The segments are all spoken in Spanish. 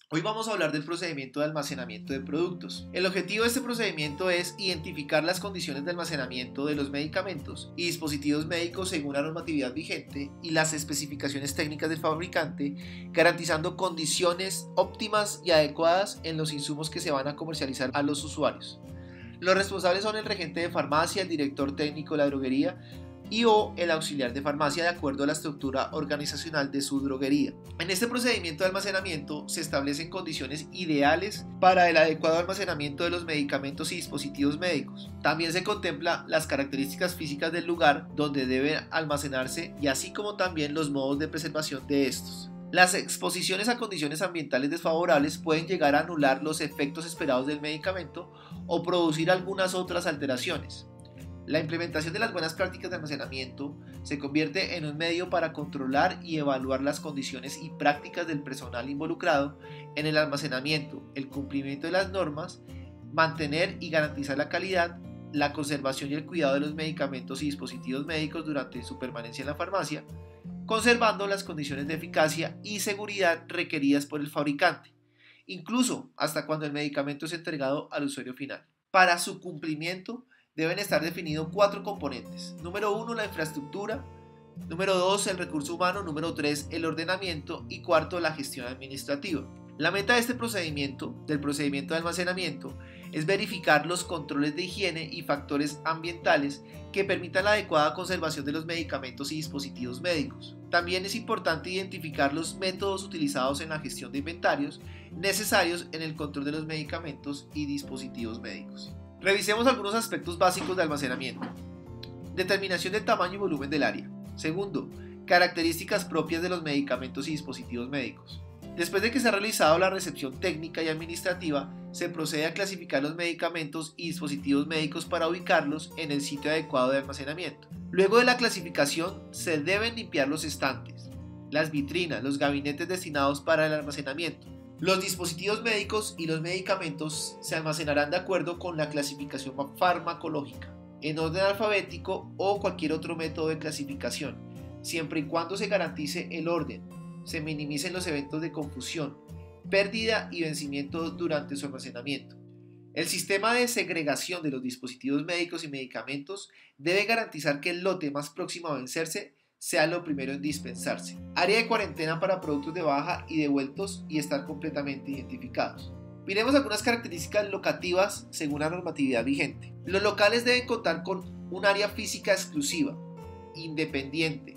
Hoy vamos a hablar del procedimiento de almacenamiento de productos. El objetivo de este procedimiento es identificar las condiciones de almacenamiento de los medicamentos y dispositivos médicos según la normatividad vigente y las especificaciones técnicas del fabricante, garantizando condiciones óptimas y adecuadas en los insumos que se van a comercializar a los usuarios. Los responsables son el regente de farmacia, el director técnico de la droguería o el auxiliar de farmacia de acuerdo a la estructura organizacional de su droguería. En este procedimiento de almacenamiento se establecen condiciones ideales para el adecuado almacenamiento de los medicamentos y dispositivos médicos. También se contempla las características físicas del lugar donde deben almacenarse y así como también los modos de preservación de estos. Las exposiciones a condiciones ambientales desfavorables pueden llegar a anular los efectos esperados del medicamento o producir algunas otras alteraciones. La implementación de las buenas prácticas de almacenamiento se convierte en un medio para controlar y evaluar las condiciones y prácticas del personal involucrado en el almacenamiento, el cumplimiento de las normas, mantener y garantizar la calidad, la conservación y el cuidado de los medicamentos y dispositivos médicos durante su permanencia en la farmacia, conservando las condiciones de eficacia y seguridad requeridas por el fabricante, incluso hasta cuando el medicamento es entregado al usuario final. Para su cumplimiento, deben estar definidos 4 componentes. Número 1, la infraestructura. Número 2, el recurso humano. Número 3, el ordenamiento. Y cuarto, la gestión administrativa. La meta de este procedimiento, del procedimiento de almacenamiento, es verificar los controles de higiene y factores ambientales que permitan la adecuada conservación de los medicamentos y dispositivos médicos. También es importante identificar los métodos utilizados en la gestión de inventarios necesarios en el control de los medicamentos y dispositivos médicos. Revisemos algunos aspectos básicos de almacenamiento. Determinación del tamaño y volumen del área. Segundo, características propias de los medicamentos y dispositivos médicos. Después de que se ha realizado la recepción técnica y administrativa, se procede a clasificar los medicamentos y dispositivos médicos para ubicarlos en el sitio adecuado de almacenamiento. Luego de la clasificación, se deben limpiar los estantes, las vitrinas, los gabinetes destinados para el almacenamiento. Los dispositivos médicos y los medicamentos se almacenarán de acuerdo con la clasificación farmacológica, en orden alfabético o cualquier otro método de clasificación, siempre y cuando se garantice el orden, se minimicen los eventos de confusión, pérdida y vencimiento durante su almacenamiento. El sistema de segregación de los dispositivos médicos y medicamentos debe garantizar que el lote más próximo a vencerse sea lo primero en dispensarse. Área de cuarentena para productos de baja y devueltos y estar completamente identificados. Miremos algunas características locativas según la normatividad vigente. Los locales deben contar con un área física exclusiva, independiente,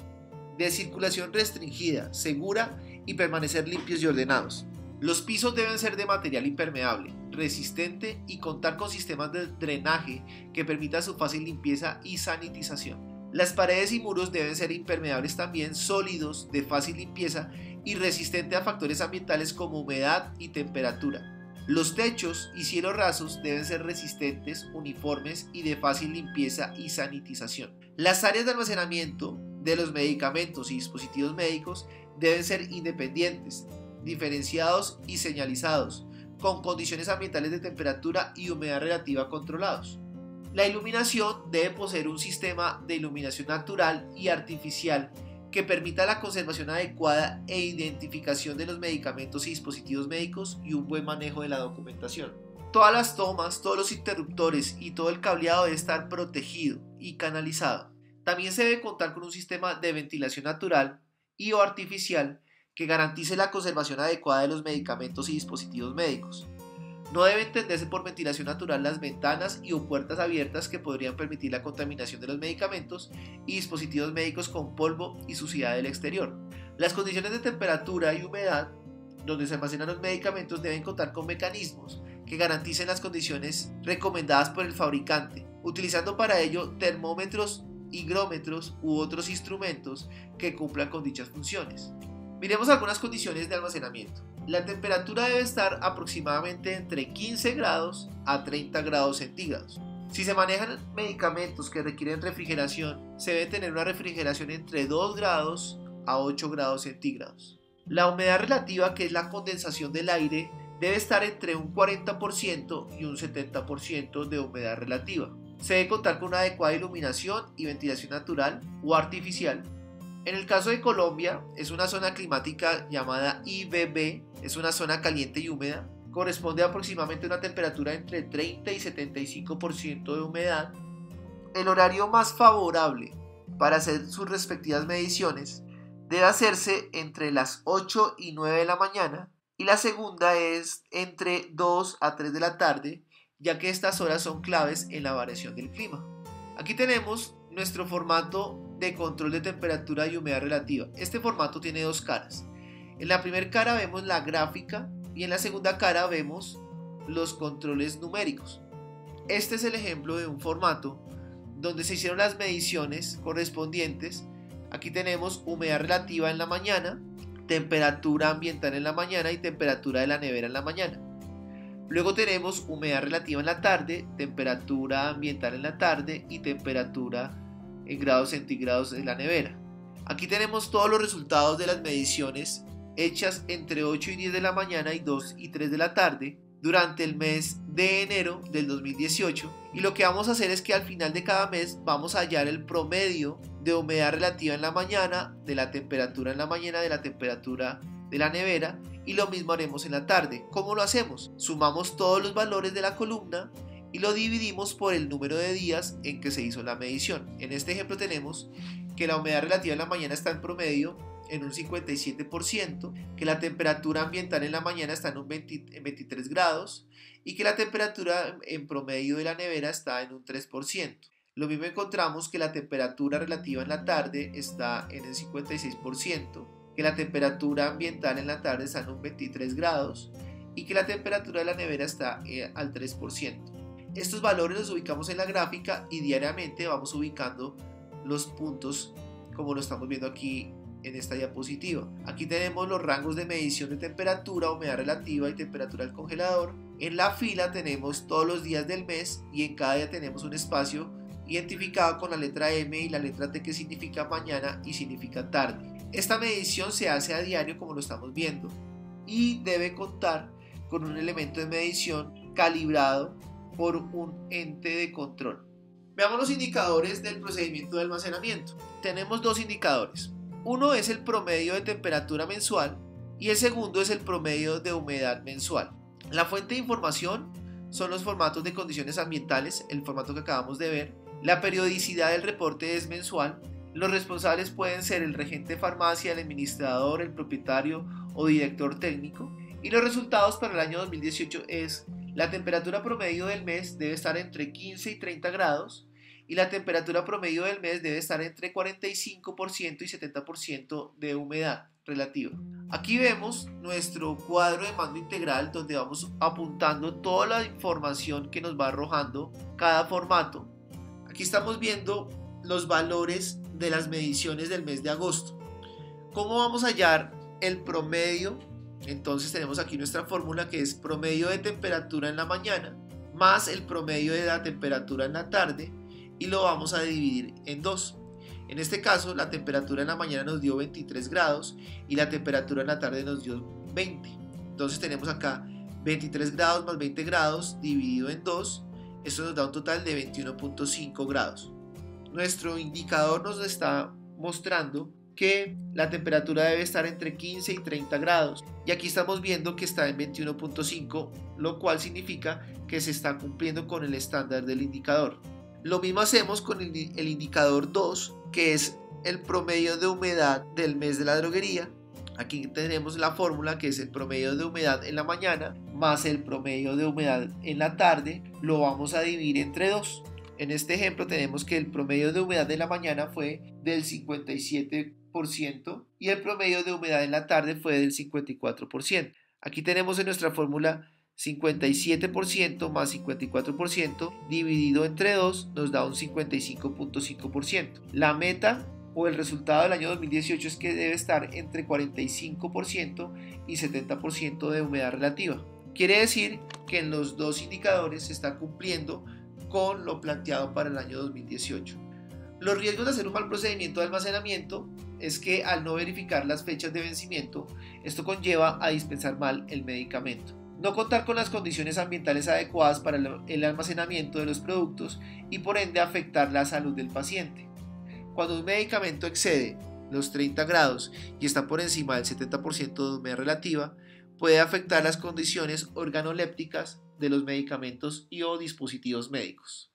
de circulación restringida, segura y permanecer limpios y ordenados. Los pisos deben ser de material impermeable, resistente y contar con sistemas de drenaje que permitan su fácil limpieza y sanitización. Las paredes y muros deben ser impermeables también, sólidos, de fácil limpieza y resistentes a factores ambientales como humedad y temperatura. Los techos y cielos rasos deben ser resistentes, uniformes y de fácil limpieza y sanitización. Las áreas de almacenamiento de los medicamentos y dispositivos médicos deben ser independientes, diferenciados y señalizados, con condiciones ambientales de temperatura y humedad relativa controlados. La iluminación debe poseer un sistema de iluminación natural y artificial que permita la conservación adecuada e identificación de los medicamentos y dispositivos médicos y un buen manejo de la documentación. Todas las tomas, todos los interruptores y todo el cableado debe estar protegido y canalizado. También se debe contar con un sistema de ventilación natural y o artificial que garantice la conservación adecuada de los medicamentos y dispositivos médicos. No debe entenderse por ventilación natural las ventanas y o puertas abiertas que podrían permitir la contaminación de los medicamentos y dispositivos médicos con polvo y suciedad del exterior. Las condiciones de temperatura y humedad donde se almacenan los medicamentos deben contar con mecanismos que garanticen las condiciones recomendadas por el fabricante, utilizando para ello termómetros, higrómetros u otros instrumentos que cumplan con dichas funciones. Miremos algunas condiciones de almacenamiento. La temperatura debe estar aproximadamente entre 15 grados a 30 grados centígrados. Si se manejan medicamentos que requieren refrigeración, se debe tener una refrigeración entre 2 grados a 8 grados centígrados. La humedad relativa, que es la condensación del aire, debe estar entre un 40% y un 70% de humedad relativa. Se debe contar con una adecuada iluminación y ventilación natural o artificial. En el caso de Colombia, es una zona climática llamada IBB, es una zona caliente y húmeda, corresponde a aproximadamente una temperatura entre 30 y 75% de humedad. El horario más favorable para hacer sus respectivas mediciones debe hacerse entre las 8 y 9 de la mañana y la segunda es entre 2 a 3 de la tarde, ya que estas horas son claves en la variación del clima. Aquí tenemos nuestro formato de control de temperatura y humedad relativa. Este formato tiene dos caras. En la primera cara vemos la gráfica y en la segunda cara vemos los controles numéricos. Este es el ejemplo de un formato donde se hicieron las mediciones correspondientes. Aquí tenemos humedad relativa en la mañana, temperatura ambiental en la mañana y temperatura de la nevera en la mañana. Luego tenemos humedad relativa en la tarde, temperatura ambiental en la tarde y temperatura en grados centígrados en la nevera. Aquí tenemos todos los resultados de las mediciones hechas entre 8 y 10 de la mañana y 2 y 3 de la tarde durante el mes de enero del 2018, y lo que vamos a hacer es que al final de cada mes vamos a hallar el promedio de humedad relativa en la mañana, de la temperatura en la mañana, de la temperatura de la nevera, y lo mismo haremos en la tarde. ¿Cómo lo hacemos? Sumamos todos los valores de la columna y lo dividimos por el número de días en que se hizo la medición. En este ejemplo tenemos que la humedad relativa en la mañana está en promedio en un 57%, que la temperatura ambiental en la mañana está en 23 grados y que la temperatura en promedio de la nevera está en un 3%. Lo mismo encontramos que la temperatura relativa en la tarde está en el 56%, que la temperatura ambiental en la tarde está en un 23 grados y que la temperatura de la nevera está al 3%. Estos valores los ubicamos en la gráfica y diariamente vamos ubicando los puntos como lo estamos viendo aquí en esta diapositiva. Aquí tenemos los rangos de medición de temperatura, humedad relativa y temperatura del congelador. En la fila tenemos todos los días del mes y en cada día tenemos un espacio identificado con la letra M y la letra T, que significa mañana y significa tarde. Esta medición se hace a diario como lo estamos viendo y debe contar con un elemento de medición calibrado por un ente de control. Veamos los indicadores del procedimiento de almacenamiento. Tenemos dos indicadores. Uno es el promedio de temperatura mensual y el segundo es el promedio de humedad mensual. La fuente de información son los formatos de condiciones ambientales, el formato que acabamos de ver. La periodicidad del reporte es mensual. Los responsables pueden ser el regente de farmacia, el administrador, el propietario o director técnico. Y los resultados para el año 2018 es: la temperatura promedio del mes debe estar entre 15 y 30 grados y la temperatura promedio del mes debe estar entre 45% y 70% de humedad relativa. Aquí vemos nuestro cuadro de mando integral donde vamos apuntando toda la información que nos va arrojando cada formato. Aquí estamos viendo los valores de las mediciones del mes de agosto. ¿Cómo vamos a hallar el promedio? Entonces tenemos aquí nuestra fórmula, que es promedio de temperatura en la mañana más el promedio de la temperatura en la tarde, y lo vamos a dividir en dos. En este caso la temperatura en la mañana nos dio 23 grados y la temperatura en la tarde nos dio 20. Entonces tenemos acá 23 grados más 20 grados dividido en 2. Esto nos da un total de 21.5 grados. Nuestro indicador nos está mostrando que la temperatura debe estar entre 15 y 30 grados. Y aquí estamos viendo que está en 21.5, lo cual significa que se está cumpliendo con el estándar del indicador. Lo mismo hacemos con el indicador 2, que es el promedio de humedad del mes de la droguería. Aquí tenemos la fórmula, que es el promedio de humedad en la mañana más el promedio de humedad en la tarde. Lo vamos a dividir entre 2. En este ejemplo tenemos que el promedio de humedad de la mañana fue del 57% y el promedio de humedad en la tarde fue del 54%. Aquí tenemos en nuestra fórmula 57% más 54% dividido entre 2 nos da un 55.5%. La meta o el resultado del año 2018 es que debe estar entre 45% y 70% de humedad relativa. Quiere decir que en los dos indicadores se está cumpliendo con lo planteado para el año 2018. Los riesgos de hacer un mal procedimiento de almacenamiento es que al no verificar las fechas de vencimiento, esto conlleva a dispensar mal el medicamento. No contar con las condiciones ambientales adecuadas para el almacenamiento de los productos y por ende afectar la salud del paciente. Cuando un medicamento excede los 30 grados y está por encima del 70% de humedad relativa, puede afectar las condiciones organolépticas de los medicamentos y o dispositivos médicos.